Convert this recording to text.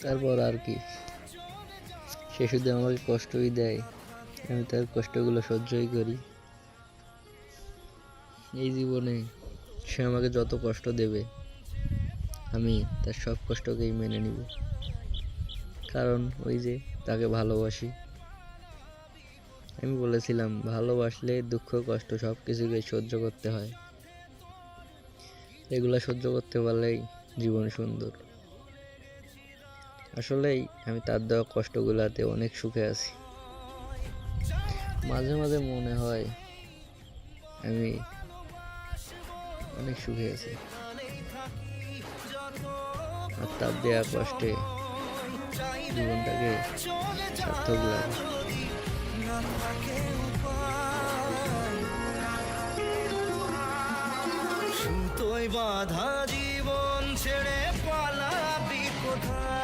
তারপর আর কি, সে শুধু আমাকে কষ্টই দেয়, আমি তার কষ্টগুলো সহ্যই করি। এই জীবনে সে আমাকে যত কষ্ট দেবে আমি তার সব কষ্টকেই মেনে নিব, কারণ ওই যে তাকে ভালোবাসি। আমি বলেছিলাম ভালোবাসলে দুঃখ কষ্ট সব কিছুকে সহ্য করতে হয়, এগুলা সহ্য করতে পারলেই জীবন সুন্দর। আসলেই আমি তার দেওয়া কষ্টগুলাতে অনেক সুখে আছি। মাঝে মাঝে মনে হয় আমি অনেক সুখে আছি, আর তার দেওয়া কষ্টে জীবনটাকে সার্থক লাগে। সুতোয় বাঁধা জীবন ছেড়ে পালাবি কোথায়?